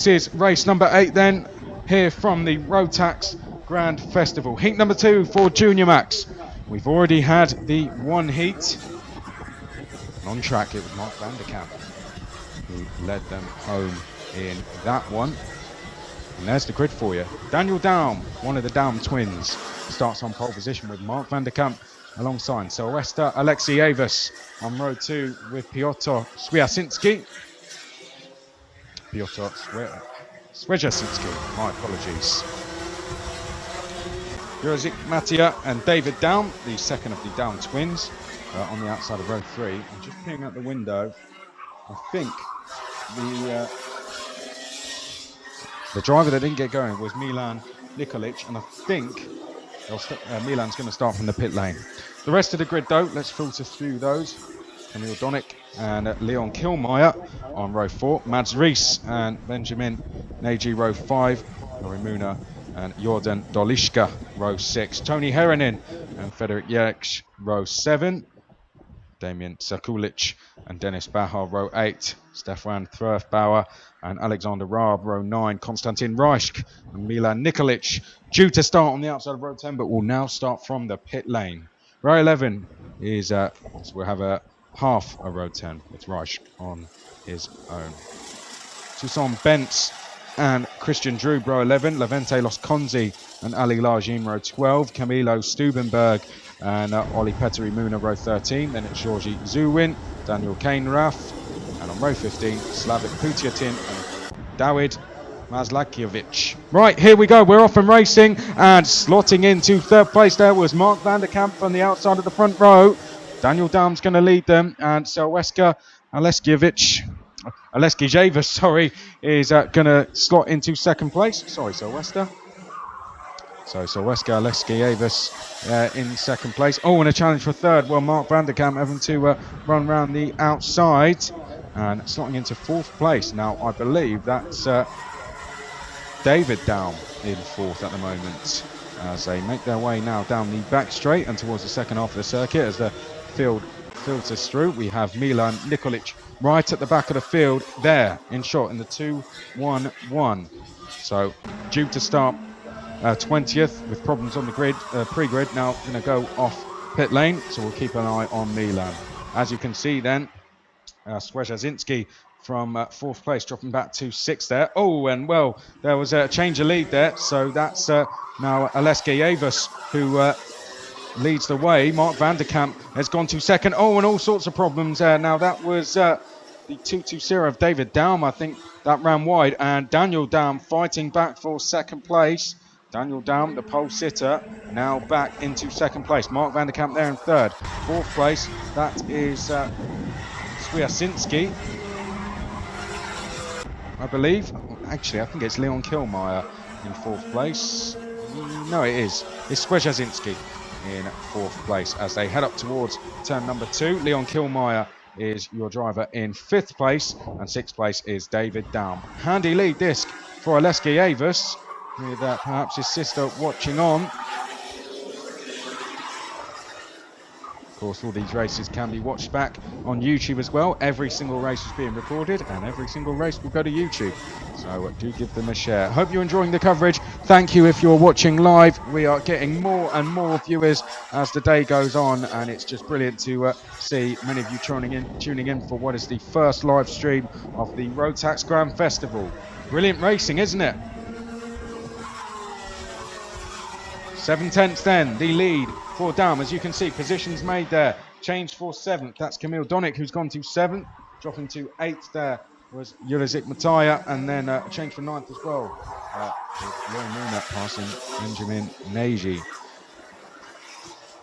This is race number 8 then, here from the Rotax Grand Festival. Heat number 2 for Junior Max. We've already had the one heat. And on track it was Mark van der Kamp who led them home in that one. And there's the grid for you. Daniel Daum, one of the Daum twins, starts on pole position with Mark van der Kamp alongside Sylwester Alexievas on row 2 with Piotr Swiacinski. Piotr Swiacinski, my apologies. Jurzik Matia and David Daum, the second of the Daum twins, on the outside of row 3. I'm just peering out the window. I think the driver that didn't get going was Milan Nikolic, and I think Milan's going to start from the pit lane. The rest of the grid, though, let's filter through those. Camille Donick and Leon Kilmeyer on row 4. Mads Rees and Benjamin Nagy, row 5. Lori Muna and Jordan Dolishka, row 6. Tony Herenin and Frederick Yerkes, row 7. Damian Sakulic and Dennis Bahar, row 8. Stefan Thurfbauer and Alexander Raab, row 9. Konstantin Reisch and Milan Nikolic due to start on the outside of row 10, but will now start from the pit lane. Row 11 is, so we'll have a half a row 10 with Reisch on his own. Toussaint Bentz and Christian Drew, row 11. Levente Los Conzi and Ali Lajim, row 12. Camilo Stubenberg and Oli Peteri Muna, row 13. Then it's Georgi Zuwin, Daniel Kainraf, and on row 15, Slavik Putiatin and Dawid Mazlakiewicz. Right, here we go. We're off and racing, and slotting into third place there was Mark van der Kamp on the outside of the front row. Daniel Daum's going to lead them, and Sylwester Aleskievich, is going to slot into second place. Sorry, Sylwester. So Sylwester Aleskievich in second place. Oh, and a challenge for third. Well, Mark van der Kamp having to run round the outside and slotting into fourth place. Now, I believe that's David Daum in fourth at the moment as they make their way now down the back straight and towards the second half of the circuit as the field filters through. We have Milan Nikolic right at the back of the field there in short in the 2-1-1. So due to start 20th with problems on the grid, pre-grid, now going to go off pit lane, so we'll keep an eye on Milan. As you can see then, Swiacinski from fourth place dropping back to sixth there. Oh, and well, there was a change of lead there, so that's now Aleskievich who leads the way. Mark van der Kamp has gone to second. Oh, and all sorts of problems there. Now that was the 2-2-0 of David Daum. I think that ran wide, and Daniel Daum fighting back for second place. Daniel Daum, the pole sitter, now back into second place. Mark van der Kamp there in third. Fourth place, that is Swiacinski, I believe. Actually, I think it's Leon Kilmeyer in fourth place. No, it is. It's Swiacinski in fourth place as they head up towards turn number 2. Leon Kilmeyer is your driver in fifth place, and sixth place is David Daum. Handy lead disc for Aleskievich, with perhaps his sister watching on. Of course, all these races can be watched back on YouTube as well. Every single race is being recorded, and every single race will go to YouTube. So do give them a share. Hope you're enjoying the coverage. Thank you if you're watching live. We are getting more and more viewers as the day goes on, and it's just brilliant to see many of you tuning in for what is the first live stream of the Rotax Grand Festival. Brilliant racing, isn't it? 7/10 then, the lead for Daum. As you can see, positions made there. Change for 7th. That's Camille Donick, who's gone to 7th. Dropping to 8th there was Jurzik Matia, and then a change for 9th as well. Lori Muna passing Benjamin Nagy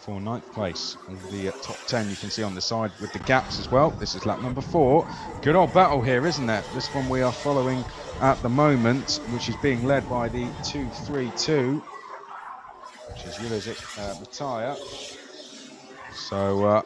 for 9th place. And the top 10 you can see on the side with the gaps as well. This is lap number 4. Good old battle here, isn't it? This one we are following at the moment, which is being led by the 2-3-2. Which is Jurzik Matia. So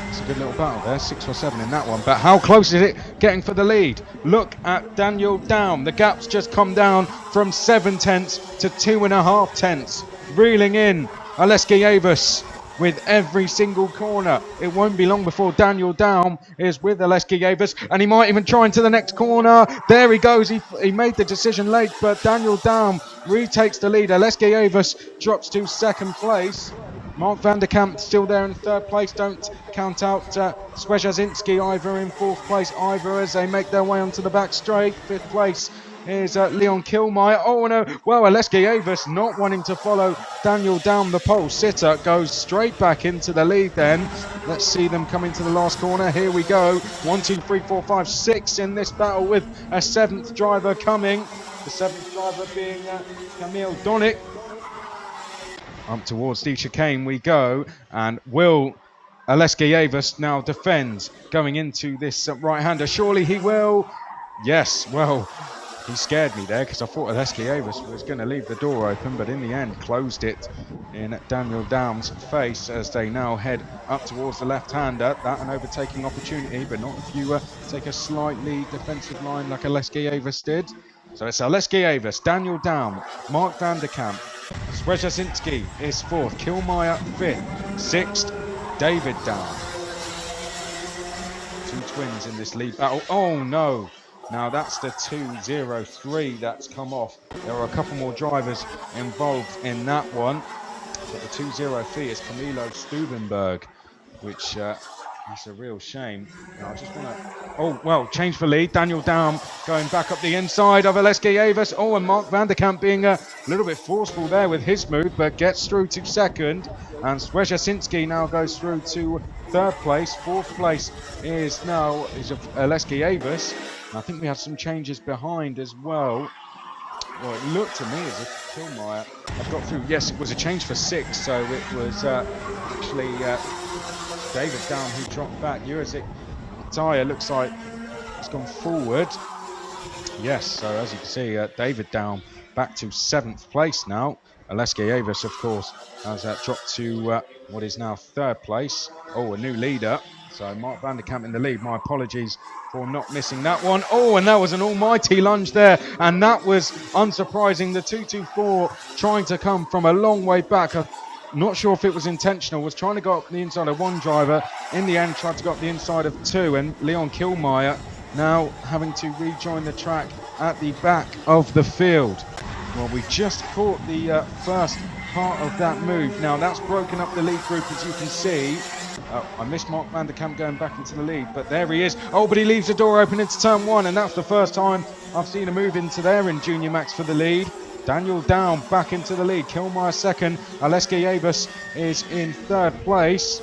it's a good little battle there, 6 or 7 in that one. But how close is it getting for the lead? Look at Daniel Daum. The gap's just come down from 7 tenths to 2.5 tenths. Reeling in Aleskievich with every single corner. It won't be long before Daniel Daum is with Aleski Avis, and he might even try into the next corner. There he goes. He made the decision late, but Daniel Daum retakes the lead. Aleski Avis drops to second place. Mark van der Kamp still there in third place. Don't count out Swejazinski either in fourth place either as they make their way onto the back straight. Fifth place is Leon Kilmeyer. Oh no, well, Aleski Avis not wanting to follow Daniel down the pole sitter goes straight back into the lead then. Let's see them come into the last corner. Here we go. 1, 2, 3, 4, 5, 6 in this battle with a seventh driver coming. The seventh driver being Camille Donick. Up towards the chicane we go, and will Aleski Avis now defend going into this right-hander? Surely he will. Yes, well, he scared me there because I thought Aleski Avis was going to leave the door open, but in the end closed it in Daniel Daum's face as they now head up towards the left-hander. That an overtaking opportunity, but not if you take a slightly defensive line like Aleski Avis did. So it's Aleski Avis, Daniel Daum, Mark van der Kamp, Swejazinski is fourth, Kilmeyer fifth, sixth, David Daum. Two twins in this lead battle. Oh no! Now that's the 203 that's come off. There are a couple more drivers involved in that one. But the 203 is Camilo Stubenberg, which is a real shame. Now I just want to... Oh, well, change for lead. Daniel Daum going back up the inside of Aleski Avis. Oh, and Mark van der Kamp being a little bit forceful there with his move, but gets through to second. And Swejazinski now goes through to third place. Fourth place is now Aleski Avis. I think we have some changes behind as well. Well, it looked to me as if Kilmeyer had got through. Yes, it was a change for 6, so it was actually David Daum who dropped back. Jurisic Tyre looks like it's gone forward. Yes, so as you can see, David Daum back to 7th place now. Aleski Avis, of course, has dropped to what is now 3rd place. Oh, a new leader. So Mark van der Kamp in the lead. My apologies for not missing that one. Oh, and that was an almighty lunge there. And that was unsurprising. The 224 trying to come from a long way back. I'm not sure if it was intentional. Was trying to go up the inside of one driver. In the end, tried to go up the inside of two. And Leon Kilmeyer now having to rejoin the track at the back of the field. Well, we just caught the first part of that move. Now that's broken up the lead group, as you can see. I missed Mark van der Kamp going back into the lead, but there he is. Oh, but he leaves the door open into turn 1, and that's the first time I've seen a move into there in Junior Max for the lead. Daniel Daum back into the lead. Kilmeyer second. Aleski Avis is in 3rd place.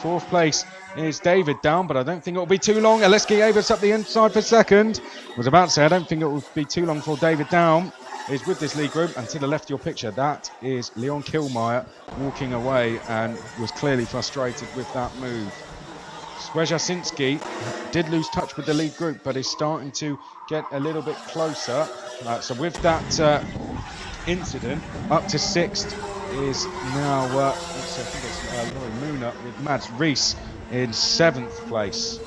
4th place is David Daum, but I don't think it will be too long. Aleski Avis up the inside for second. I was about to say, I don't think it will be too long for David Daum is with this lead group. And to the left of your picture, that is Leon Kilmeyer walking away and was clearly frustrated with that move. Swejazinski did lose touch with the lead group, but is starting to get a little bit closer. So with that incident, up to 6th is now, I think it's Laurie Mooner with Mads Rees in 7th place.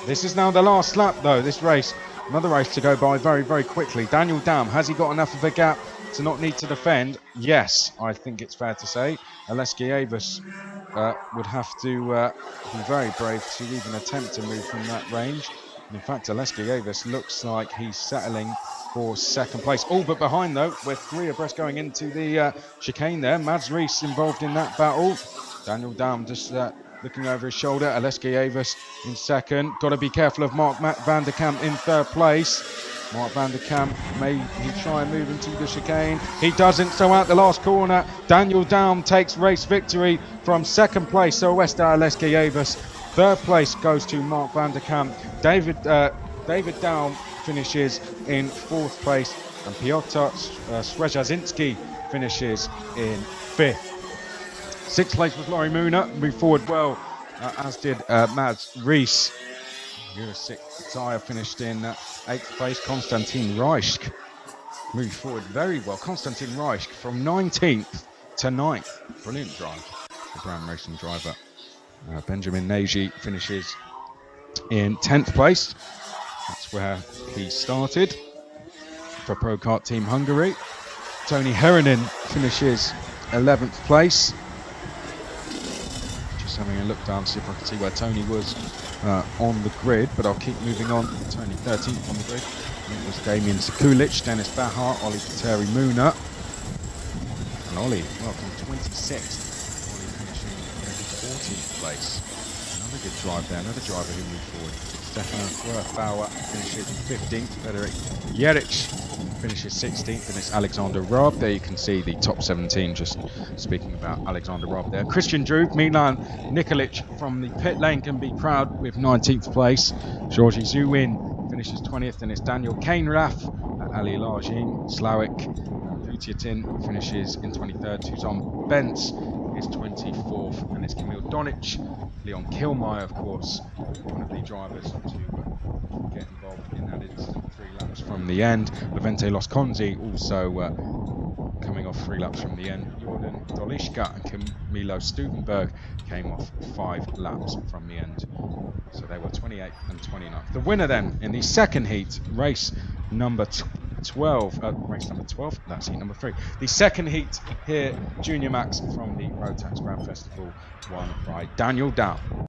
This is now the last lap though, this race. Another race to go by very, very quickly. Daniel Daum, has he got enough of a gap to not need to defend? Yes, I think it's fair to say. Aleski Avis would have to be very brave to even attempt to move from that range. And in fact, Aleski Avis looks like he's settling for 2nd place. Oh, but behind though, with 3 abreast going into the chicane there. Mads Rees involved in that battle. Daniel Daum just looking over his shoulder. Aleski Avis in 2nd. Got to be careful of Mark van der Kamp in 3rd place. Mark van der Kamp, may he try and move into the chicane? He doesn't, so out the last corner, Daniel Daum takes race victory from 2nd place, so Wester Aleski Avis. 3rd place goes to Mark van der Kamp. David Daum finishes in 4th place, and Piotr Swejazinski finishes in 5th. 6th place was Laurie Mooner, moved forward well, as did Mads Rees. Jurisic Tyre finished in 8th place. Konstantin Reisch moved forward very well. Konstantin Reisch from 19th to 9th. Brilliant drive. The Brown Racing driver. Benjamin Nagy finishes in 10th place. That's where he started for Pro Kart Team Hungary. Tony Heronin finishes 11th place. Just having a look down to see if I can see where Tony was on the grid, but I'll keep moving on. Tony 13th on the grid. It was Damien Sekulic, Dennis Bahar, Ollie Terry Moona, and Ollie, well, from 26th. Ollie finishing in 14th place. Another good drive there, another driver who moved forward. Stefano Bauer finishes 15th. Frederick Jeric finishes 16th, and it's Alexander Robb. There you can see the top 17, just speaking about Alexander Robb there. Christian Druve, Milan Nikolic from the pit lane can be proud with 19th place. Georgi Zuwin finishes 20th, and it's Daniel Kainraf, Ali Lajin, Slawik, Vutiatin finishes in 23rd. Tuzon Bentz is 24th, and it's Kamil Donic. Leon Kilmeyer, of course, one of the drivers to get involved in that incident 3 laps from the end. Levente Los Conzi also coming off 3 laps from the end. Jordan Dolishka and Camilo Stuvenberg came off 5 laps from the end. So they were 28th and 29th. The winner then in the second heat, race number 12, that's heat number 3. The second heat here, Junior Max from the Rotax Grand Festival, won by Daniel Dow.